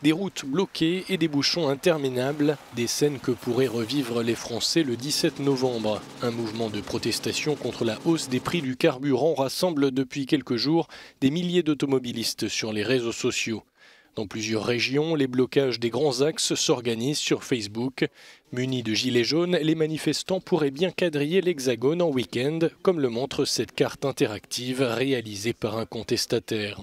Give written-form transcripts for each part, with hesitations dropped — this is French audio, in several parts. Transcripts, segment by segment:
Des routes bloquées et des bouchons interminables, des scènes que pourraient revivre les Français le 17 novembre. Un mouvement de protestation contre la hausse des prix du carburant rassemble depuis quelques jours des milliers d'automobilistes sur les réseaux sociaux. Dans plusieurs régions, les blocages des grands axes s'organisent sur Facebook. Munis de gilets jaunes, les manifestants pourraient bien quadriller l'Hexagone en week-end, comme le montre cette carte interactive réalisée par un contestataire.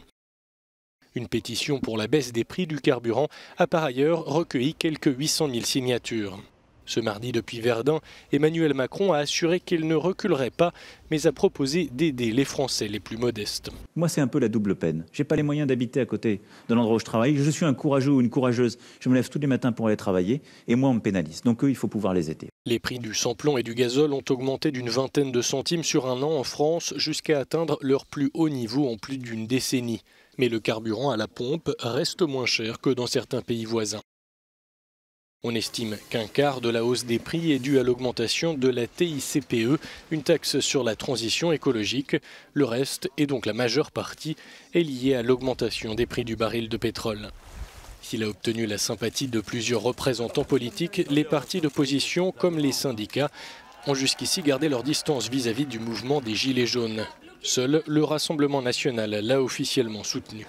Une pétition pour la baisse des prix du carburant a par ailleurs recueilli quelques 800 000 signatures. Ce mardi, depuis Verdun, Emmanuel Macron a assuré qu'il ne reculerait pas, mais a proposé d'aider les Français les plus modestes. Moi, c'est un peu la double peine. Je n'ai pas les moyens d'habiter à côté de l'endroit où je travaille. Je suis un courageux ou une courageuse. Je me lève tous les matins pour aller travailler et moi, on me pénalise. Donc eux, il faut pouvoir les aider. Les prix du sans-plomb et du gazole ont augmenté d'une vingtaine de centimes sur un an en France jusqu'à atteindre leur plus haut niveau en plus d'une décennie. Mais le carburant à la pompe reste moins cher que dans certains pays voisins. On estime qu'un quart de la hausse des prix est due à l'augmentation de la TICPE, une taxe sur la transition écologique. Le reste, et donc la majeure partie, est lié à l'augmentation des prix du baril de pétrole. S'il a obtenu la sympathie de plusieurs représentants politiques, les partis d'opposition, comme les syndicats, ont jusqu'ici gardé leur distance vis-à-vis du mouvement des Gilets jaunes. Seul le Rassemblement national l'a officiellement soutenu.